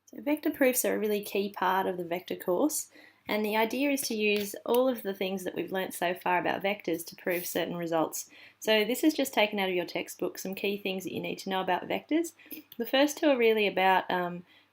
So vector proofs are a really key part of the vector course, and the idea is to use all of the things that we've learnt so far about vectors to prove certain results. So this is just taken out of your textbook, some key things that you need to know about vectors. The first two are really about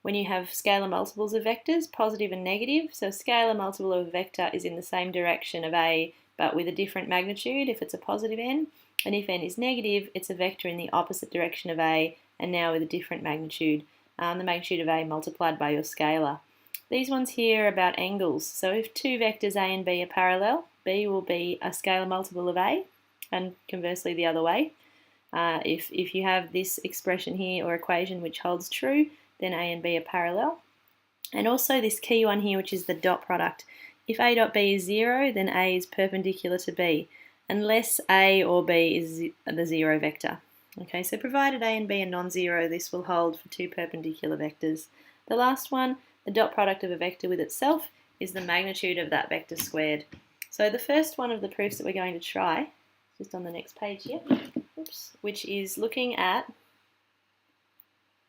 when you have scalar multiples of vectors, positive and negative. So a scalar multiple of a vector is in the same direction of A but with a different magnitude if it's a positive n, and if n is negative, it's a vector in the opposite direction of A and now with a different magnitude. The magnitude of A multiplied by your scalar. These ones here are about angles. So if two vectors A and B are parallel, B will be a scalar multiple of A, and conversely the other way. If you have this expression here or equation which holds true, then A and B are parallel. And also this key one here, which is the dot product. If A dot B is 0, then A is perpendicular to B, unless A or B is the 0 vector. Okay, so provided A and B are non-zero, this will hold for two perpendicular vectors. The last one, the dot product of a vector with itself, is the magnitude of that vector squared. So the first one of the proofs that we're going to try, just on the next page here, which is looking at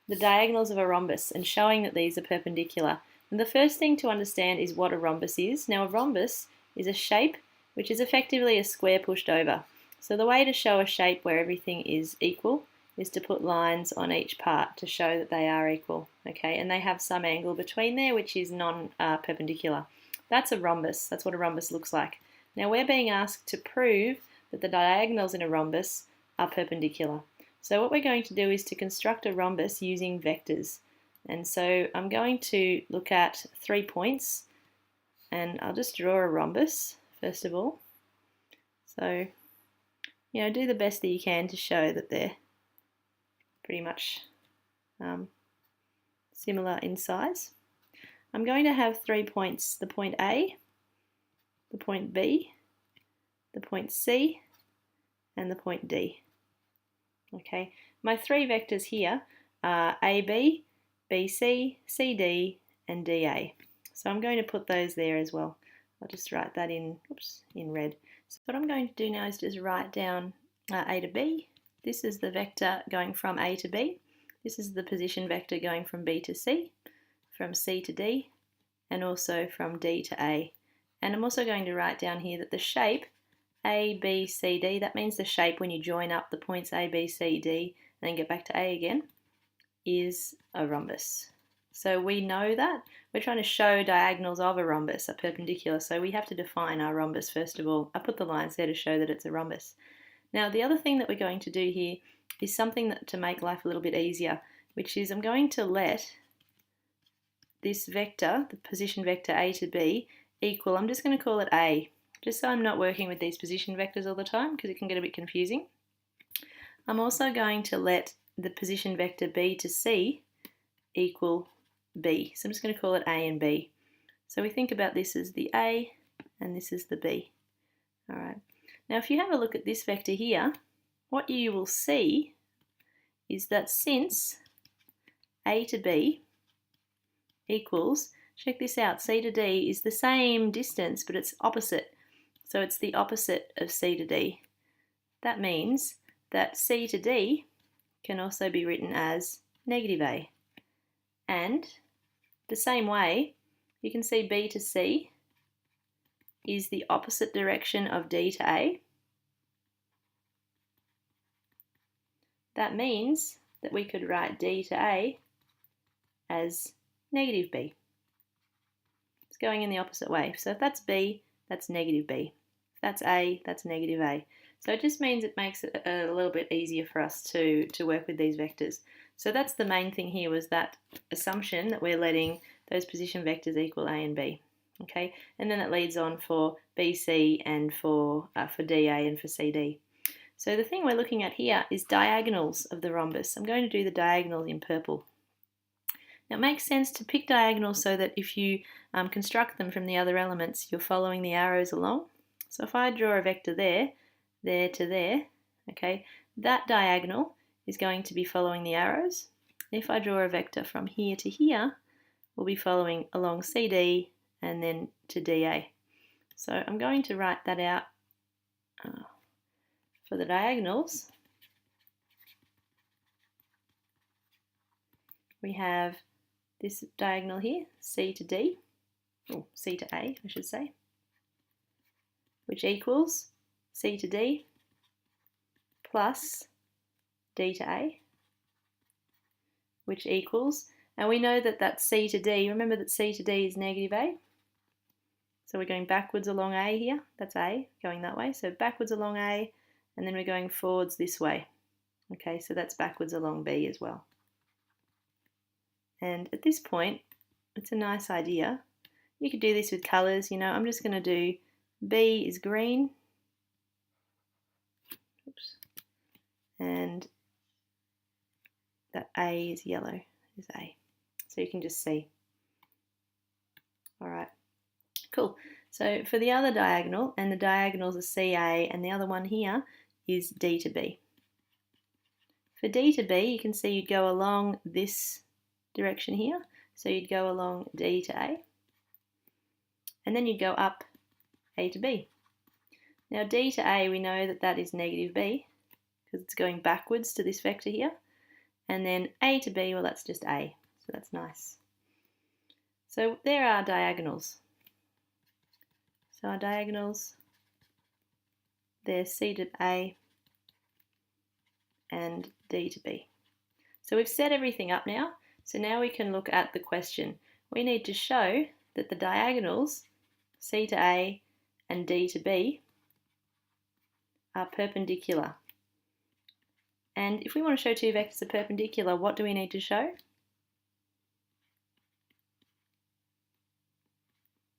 the diagonals of a rhombus and showing that these are perpendicular. And the first thing to understand is what a rhombus is. Now a rhombus is a shape which is effectively a square pushed over. So the way to show a shape where everything is equal is to put lines on each part to show that they are equal, okay? And they have some angle between there which is non-perpendicular. That's a rhombus. That's what a rhombus looks like. Now we're being asked to prove that the diagonals in a rhombus are perpendicular. So what we're going to do is to construct a rhombus using vectors. And so I'm going to look at 3 points, and I'll just draw a rhombus first of all. So, you know, do the best that you can to show that they're pretty much similar in size. I'm going to have 3 points, the point A, the point B, the point C, and the point D. Okay, my 3 vectors here are AB, BC, CD, and DA. So I'm going to put those there as well. I'll just write that in red. So what I'm going to do now is just write down A to B. This is the vector going from A to B. This is the position vector going from B to C, from C to D, and also from D to A. And I'm also going to write down here that the shape A, B, C, D, that means the shape when you join up the points A, B, C, D, and then get back to A again, is a rhombus. So we know that. We're trying to show diagonals of a rhombus are perpendicular, so we have to define our rhombus first of all. I put the lines there to show that it's a rhombus. Now the other thing that we're going to do here is something to make life a little bit easier, which is I'm going to let this vector, the position vector A to B, equal, I'm just going to call it A, just so I'm not working with these position vectors all the time because it can get a bit confusing. I'm also going to let the position vector B to C equal B. So I'm just going to call it A and B. So we think about this as the A and this is the B. All right. Now if you have a look at this vector here, what you will see is that since A to B equals, check this out, C to D is the same distance but it's opposite. So it's the opposite of C to D. That means that C to D can also be written as negative A. And the same way, you can see B to C is the opposite direction of D to A. That means that we could write D to A as negative B. It's going in the opposite way. So if that's B, that's negative B. If that's A, that's negative A. So it just means it makes it a little bit easier for us to work with these vectors. So that's the main thing here, was that assumption that we're letting those position vectors equal A and B. Okay, and then it leads on for BC and for DA and for CD. So the thing we're looking at here is diagonals of the rhombus. I'm going to do the diagonals in purple. Now it makes sense to pick diagonals so that if you construct them from the other elements, you're following the arrows along. So if I draw a vector there to there, okay, that diagonal is going to be following the arrows. If I draw a vector from here to here, we'll be following along CD and then to DA. So I'm going to write that out for the diagonals. We have this diagonal here, C to D, or C to A, I should say, which equals C to D plus D to A, which equals, and we know that that's C to D. Remember that C to D is negative A. So we're going backwards along A here. That's A, going that way. So backwards along A, and then we're going forwards this way. Okay, so that's backwards along B as well. And at this point, it's a nice idea. You could do this with colours, you know, I'm just going to do B is green. Oops. And that A is yellow, is A. So you can just see. All right, cool. So for the other diagonal, and the diagonals are CA, and the other one here is D to B. For D to B, you can see you'd go along this direction here. So you'd go along D to A, and then you'd go up A to B. Now D to A, we know that that is negative B, because it's going backwards to this vector here. And then A to B, well, that's just A, so that's nice. So there are diagonals. So our diagonals, they're C to A and D to B. So we've set everything up now. So now we can look at the question. We need to show that the diagonals, C to A and D to B, are perpendicular. And if we want to show two vectors are perpendicular, what do we need to show?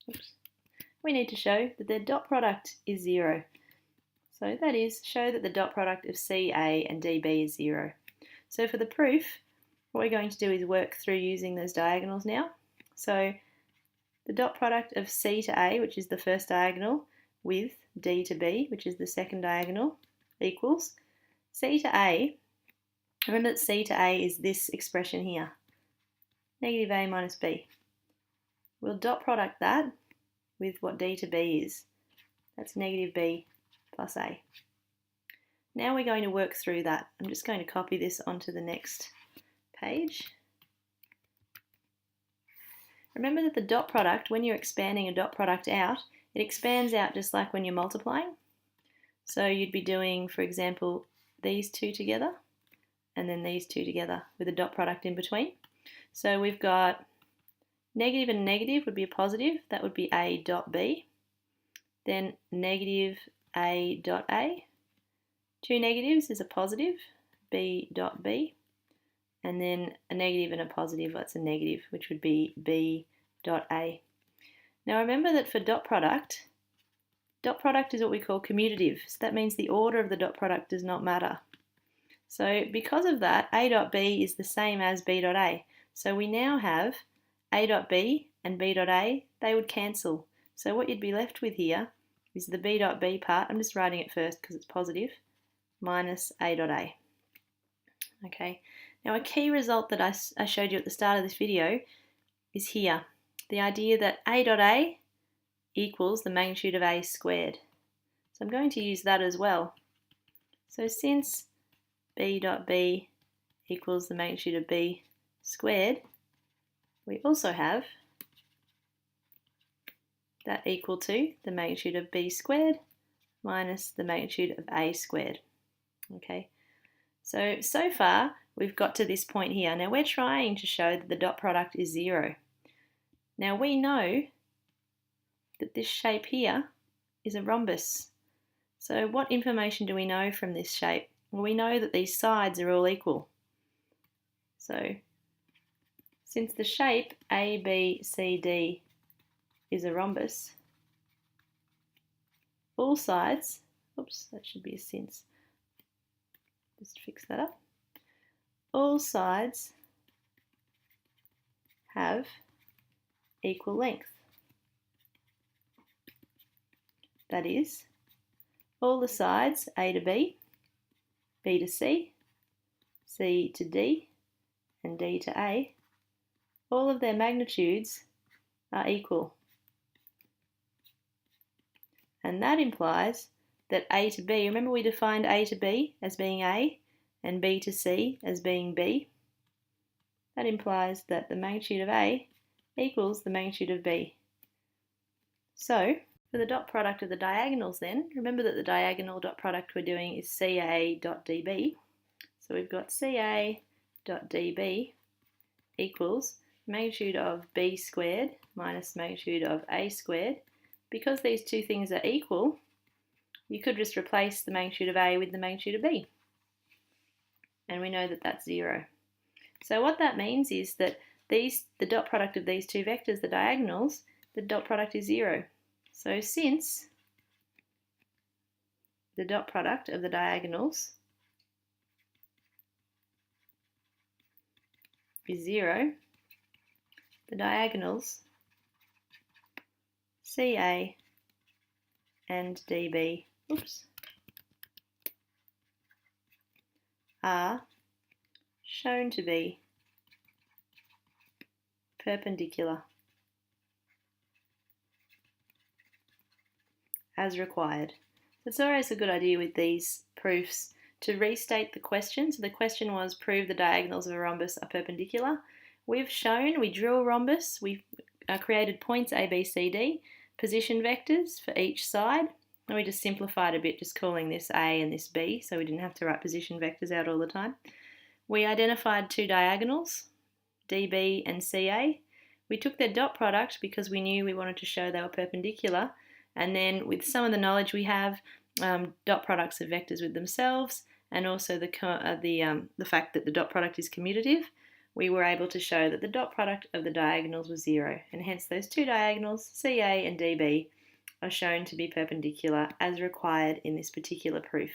Oops. We need to show that their dot product is 0. So that is, show that the dot product of CA and DB is 0. So for the proof, what we're going to do is work through using those diagonals now. So the dot product of C to A, which is the first diagonal, with D to B, which is the second diagonal, equals C to A. Remember that C to A is this expression here, negative A minus B. We'll dot product that with what D to B is. That's negative B plus A. Now we're going to work through that. I'm just going to copy this onto the next page. Remember that the dot product, when you're expanding a dot product out, it expands out just like when you're multiplying. So you'd be doing, for example, these two together and then these two together with a dot product in between. So we've got negative and negative would be a positive, that would be A dot B. Then negative A dot A. Two negatives is a positive, B dot B. And then a negative and a positive, that's a negative, which would be B dot A. Now remember that for dot product is what we call commutative. So that means the order of the dot product does not matter. So because of that, A dot B is the same as B dot A. So we now have A dot B and B dot A, they would cancel. So what you'd be left with here is the B dot B part, I'm just writing it first because it's positive, minus A dot A. Okay, now a key result that I showed you at the start of this video is here. The idea that A dot A equals the magnitude of A squared. So I'm going to use that as well. So since B dot B equals the magnitude of B squared, we also have that equal to the magnitude of B squared minus the magnitude of A squared. Okay, so far we've got to this point here. Now we're trying to show that the dot product is 0. Now we know that this shape here is a rhombus. So what information do we know from this shape? Well, we know that these sides are all equal. So since the shape ABCD is a rhombus, all sides, oops, that should be a since, just fix that up. All sides have equal length. That is, all the sides A to B, B to C, C to D, and D to A, all of their magnitudes are equal. And that implies that A to B, remember we defined A to B as being A and B to C as being B. that implies that the magnitude of A equals the magnitude of B. So, for the dot product of the diagonals then, remember that the diagonal dot product we're doing is CA dot DB. So we've got CA dot DB equals magnitude of B squared minus magnitude of A squared. Because these two things are equal, you could just replace the magnitude of A with the magnitude of B. And we know that that's 0. So what that means is that the dot product of these two vectors, the diagonals, the dot product is 0. So since the dot product of the diagonals is 0, the diagonals CA and DB are shown to be perpendicular as required. So it's always a good idea with these proofs to restate the question. So the question was, prove the diagonals of a rhombus are perpendicular. We've shown, we drew a rhombus, we've created points A, B, C, D, position vectors for each side, and we just simplified a bit, just calling this A and this B, so we didn't have to write position vectors out all the time. We identified two diagonals, DB and CA. We took their dot product because we knew we wanted to show they were perpendicular, and then with some of the knowledge we have, dot products of vectors with themselves, and also the fact that the dot product is commutative, we were able to show that the dot product of the diagonals was 0, and hence those two diagonals, CA and DB, are shown to be perpendicular as required in this particular proof.